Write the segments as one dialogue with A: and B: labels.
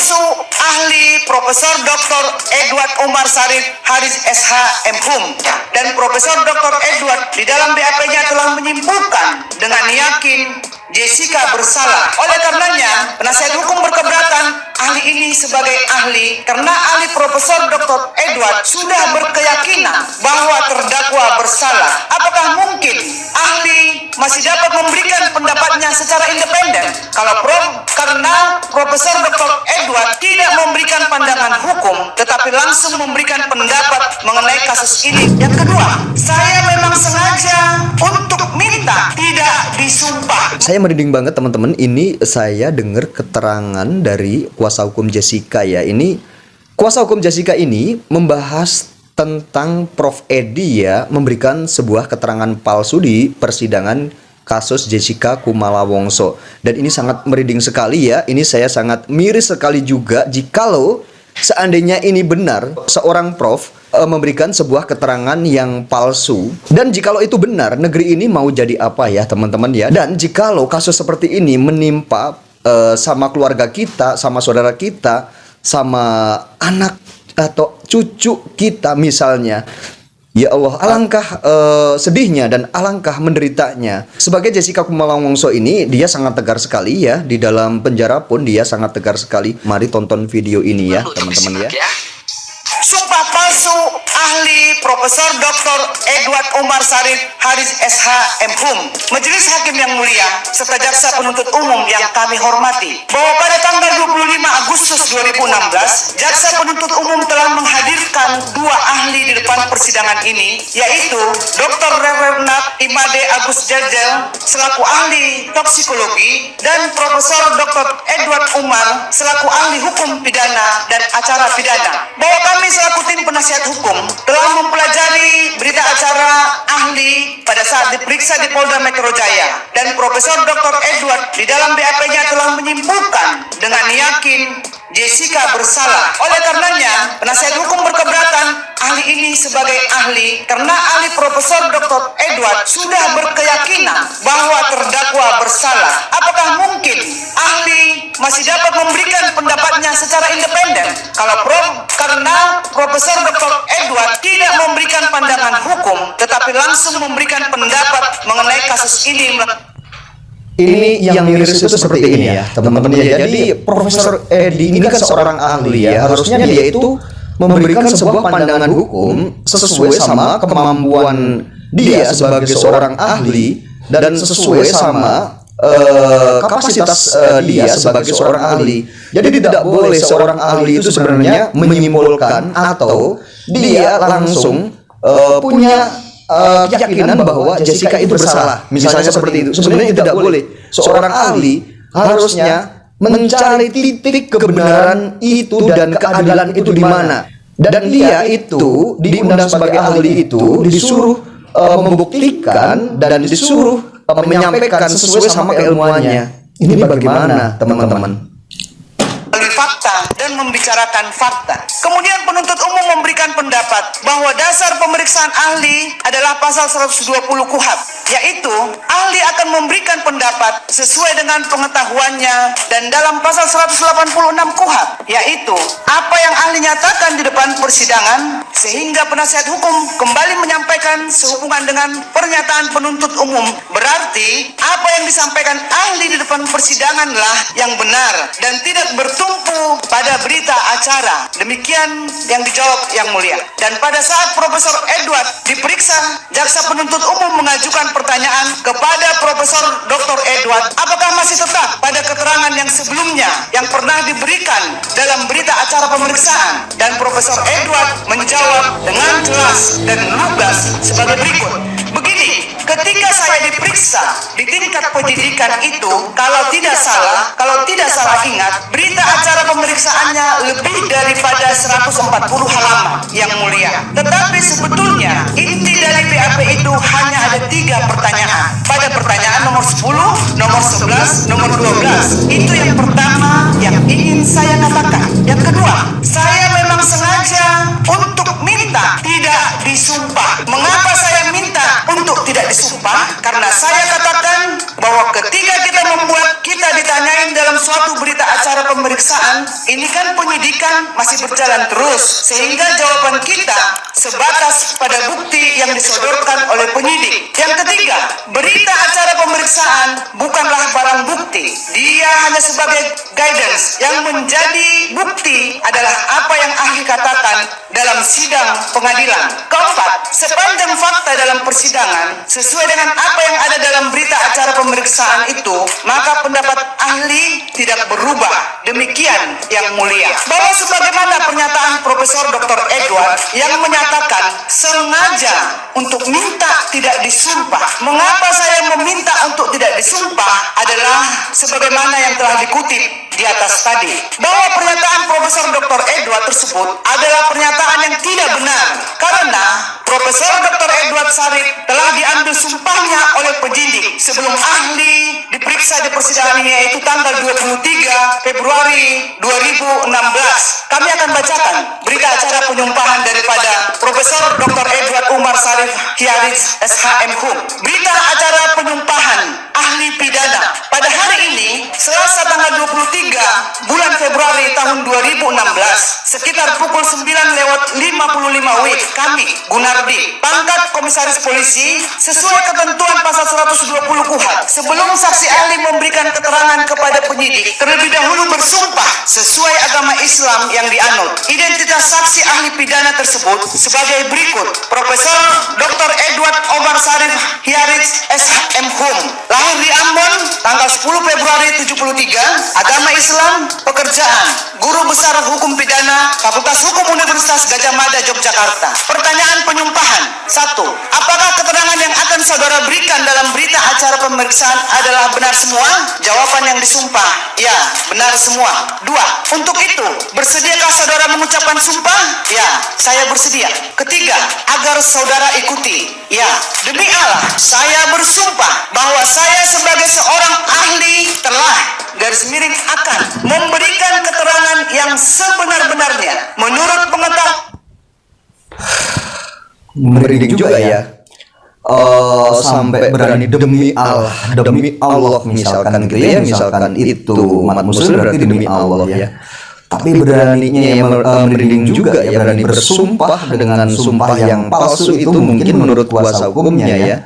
A: palsu ahli Profesor Dr. Edward Umar Sarif Haris SH MHum dan Profesor Dr. Edward di dalam BAP-nya telah menyimpulkan dengan yakin Jessica bersalah. Oleh karenanya, penasihat hukum berkeberatan ahli ini sebagai ahli karena ahli Profesor Dr. Edward sudah berkeyakinan bahwa terdakwa bersalah. Apakah mungkin ahli masih dapat memberikan pendapatnya secara independen? Karena Profesor Dr. Edward tidak memberikan pandangan hukum, tetapi langsung memberikan pendapat mengenai kasus ini. Yang kedua, saya memang sengaja untuk minta tidak disumpah.
B: Saya merinding banget teman-teman. Ini saya dengar keterangan dari kuasa hukum Jessica ya. Ini kuasa hukum Jessica ini membahas tentang Prof Edi ya memberikan sebuah keterangan palsu di persidangan kasus Jessica Kumala Wongso. Dan ini sangat merinding sekali ya. Ini saya sangat miris sekali juga jikalau seandainya ini benar seorang prof memberikan sebuah keterangan yang palsu. Dan jikalau itu benar, negeri ini mau jadi apa ya teman-teman ya. Dan jikalau kasus seperti ini menimpa sama keluarga kita, sama saudara kita, sama anak atau cucu kita misalnya, ya Allah, alangkah sedihnya dan alangkah menderitanya. Sebagai Jessica Kumala Wongso ini, dia sangat tegar sekali ya. Di dalam penjara pun dia sangat tegar sekali. Mari tonton video ini ya teman-teman ya.
A: Sumpah palsu ahli Profesor Dr. Edward Umar Sarif Haris SH MHum. Majelis Hakim yang mulia serta jaksa penuntut umum yang kami hormati, bahwa pada tanggal 25 Agustus 2016 jaksa penuntut umum telah menghadirkan dua ahli di depan persidangan ini, yaitu Dr. Renat Imade Agus Jajel selaku ahli toksikologi dan Profesor Dr. Edward Umar selaku ahli hukum pidana dan acara pidana. Bahwa kami selaku tim penasihat hukum telah mempelajari berita acara ahli pada saat diperiksa di Polda Metro Jaya, dan Profesor Dr. Edward di dalam BAP-nya telah menyimpulkan dengan yakin Jessica bersalah. Oleh karenanya, penasihat hukum berkeberatan ahli ini sebagai ahli karena ahli Profesor Dr. Edward sudah berkeyakinan bahwa terdakwa bersalah. Apakah mungkin ahli masih dapat memberikan pendapatnya secara independen? Karena Profesor Dr. Edward tidak memberikan pandangan hukum, tetapi langsung memberikan pendapat mengenai kasus ini.
B: Ini yang miris itu seperti ini ya teman-teman ya. Jadi Profesor Edi ini kan seorang ahli ya. Harusnya dia itu memberikan sebuah pandangan hukum sesuai sama kemampuan dia sebagai seorang ahli dan sesuai sama kapasitas dia sebagai seorang ahli. Jadi tidak boleh seorang ahli itu sebenarnya menyimpulkan atau dia langsung punya keyakinan bahwa Jessica itu bersalah, misalnya seperti itu. Sebenarnya tidak boleh. Seorang ahli harusnya mencari titik kebenaran itu dan keadilan itu di mana. Dan dia itu diundang sebagai ahli itu disuruh membuktikan dan disuruh menyampaikan sesuai sama keilmuannya. Ini bagaimana teman-teman?
A: Fakta dan membicarakan fakta. Kemudian penuntut umum memberikan pendapat bahwa dasar pemeriksaan ahli adalah pasal 120 KUHP, yaitu ahli akan memberikan pendapat sesuai dengan pengetahuannya dan dalam pasal 186 KUHP, yaitu apa yang ahli nyatakan di depan persidangan, sehingga penasihat hukum kembali menyampaikan sehubungan dengan pernyataan penuntut umum. Berarti apa yang disampaikan ahli di depan persidanganlah yang benar dan tidak bertumpu pada berita acara. Demikian yang dijawab yang mulia. Dan pada saat Profesor Edward diperiksa, jaksa penuntut umum mengajukan pertanyaan kepada Profesor Dr. Edward, apakah masih tetap pada keterangan yang sebelumnya yang pernah diberikan dalam berita acara pemeriksaan? Dan Profesor Edward menjawab dengan jelas dan lugas sebagai berikut. Begini, ketika saya diperiksa di tingkat penyidikan itu, kalau tidak salah ingat, berita acara pemeriksaannya lebih daripada 140 halaman yang mulia. Tetapi sebetulnya inti dari BAP itu hanya ada 3 pertanyaan. Pada pertanyaan nomor 10, nomor 11, nomor 12. Itu yang pertama yang ingin saya katakan. Yang kedua, saya memang sengaja untuk minta tidak disumpah. Mengapa saya minta untuk tidak disumpah? Karena saya katakan bahwa ketika kita ditanyain dalam suatu berita acara pemeriksaan, ini kan penyidikan masih berjalan terus, sehingga jawaban kita sebatas pada bukti yang disodorkan oleh penyidik. Yang ketiga, berita acara pemeriksaan bukanlah barang bukti. Dia hanya sebagai guidance. Yang menjadi bukti adalah apa yang ahli katakan dalam sidang pengadilan. Keempat, sepanjang fakta dalam persidangan sesuai dengan apa yang ada dalam berita acara pemeriksaan itu, maka pendapat ahli tidak berubah. Demikian yang mulia. Bahwa sebagaimana pernyataan Profesor Dr. Edward yang menyatakan sengaja untuk minta tidak disumpah. Mengapa saya meminta untuk tidak disumpah adalah sebagaimana yang telah dikutip di atas tadi, bahwa pernyataan Profesor Dr. Edward tersebut adalah pernyataan yang tidak benar karena Profesor Dr. Edward Sarif telah diambil sumpahnya oleh penyidik sebelum ahli diperiksa di persidangan ini, yaitu tanggal 23 Februari 2016. Kami akan bacakan berita acara penyumpahan daripada Profesor Dr. Edward Umar Sarif Hiarij SHMHum. Berita acara penyumpahan ahli pidana pada hari ini, Selasa tanggal 23 bulan Februari tahun 2016, sekitar pukul 9:55 WIB, kami, Gunardi, pangkat Komisaris Polisi, sesuai ketentuan pasal 120 KUHP, sebelum saksi ahli memberikan keterangan kepada penyidik, terlebih dahulu bersumpah sesuai agama Islam yang dianut. Identitas saksi ahli pidana tersebut sebagai berikut: Profesor Dr. Edward Omar Sarif Hiarij SHMHum, lahir di Ambon tanggal 10 Februari 73, agama Islam, pekerjaan guru besar hukum pidana Fakultas Hukum Universitas Gadjah Mada Yogyakarta. Pertanyaan penyumpahan: 1. Apakah keterangan yang akan saudara berikan dalam berita acara pemeriksaan adalah benar semua? Jawaban yang disumpah: ya, benar semua. 2. Untuk itu, bersediakah saudara mengucapkan sumpah? Ya, saya bersedia. Ketiga, agar saudara ikuti. Ya, demi Allah, saya bersumpah bahwa saya sebagai seorang ahli telah garis miring akan memberikan keterangan yang sebenar-benarnya menurut pengetahuan.
B: Merinding juga ya. Sampai berani demi Allah misalkan gitu ya, misalkan itu umat muslim berarti demi Allah ya. Tapi beraninya yang merinding juga ya, berani bersumpah dengan sumpah yang palsu itu mungkin menurut kuasa hukumnya ya.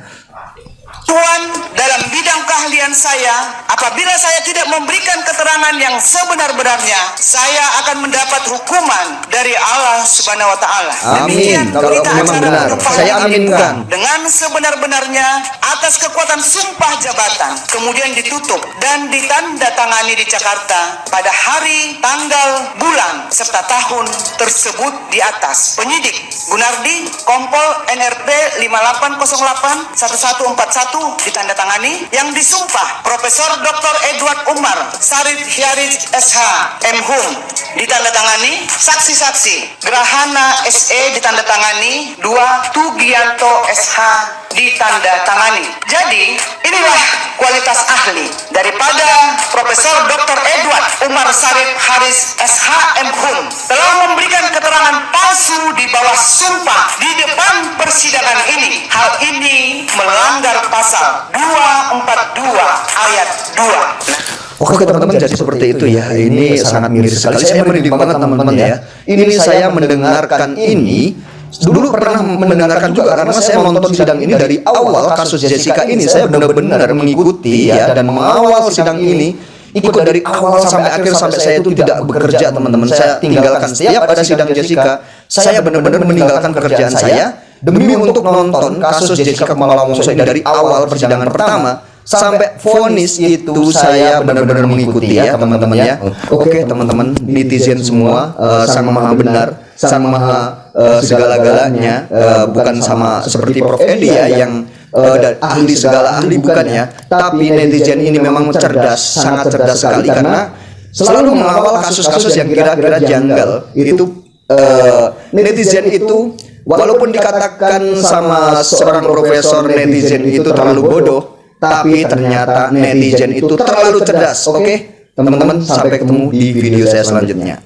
A: Tuhan, dalam bidang keahlian saya, apabila saya tidak memberikan keterangan yang sebenar-benarnya, saya akan mendapat hukuman dari Allah Subhanahu wa taala.
B: Amin. Kalau memang benar, saya aminkan.
A: Dengan sebenar-benarnya atas kekuatan sumpah jabatan, kemudian ditutup dan ditandatangani di Jakarta pada hari, tanggal, bulan serta tahun tersebut di atas. Penyidik Gunardi, Kompol NRP 5808 1141 ditandatangani. Yang disumpah Profesor Dr. Edward Umar Sarif Hiarij SHMHum ditandatangani. Saksi-saksi Grahana SE ditandatangani. 2. Tugianto SH ditandatangani. Jadi inilah kualitas ahli daripada Profesor Dr. Edward Umar Sarif Hiarij SHMHum telah memberikan keterangan palsu di bawah sumpah di depan persidangan ini. Hal ini melanggar pasal 242 ayat 2.
B: Oke teman-teman, jadi seperti itu ya. Ini sangat miris sekali. Saya merinding banget teman-teman ya. Ini saya mendengarkan ini dulu pernah mendengarkan juga karena saya nonton sidang ini dari awal kasus Jessica ini. Saya benar-benar mengikuti ya dan mengawal sidang ini, ikut dari awal sampai akhir, sampai saya itu tidak bekerja teman-teman. Saya tinggalkan setiap ada sidang Jessica. Saya benar-benar meninggalkan pekerjaan saya demi untuk nonton kasus Jessica Kumala Wongso ini dari awal persidangan pertama sampai vonis itu. Saya benar-benar mengikuti ya teman-teman ya. Oke teman-teman netizen semua, Sang Maha benar, Sang Maha segala-galanya, bukan sama seperti Prof Edi ya yang ahli segala ahli, bukan ya. Tapi netizen ini memang cerdas, sangat cerdas sekali karena selalu mengawal kasus-kasus yang kira-kira janggal. Itu netizen itu walaupun dikatakan sama seorang profesor netizen itu terlalu bodoh, tapi ternyata netizen itu terlalu cerdas. Oke, teman-teman, sampai ketemu di video saya selanjutnya.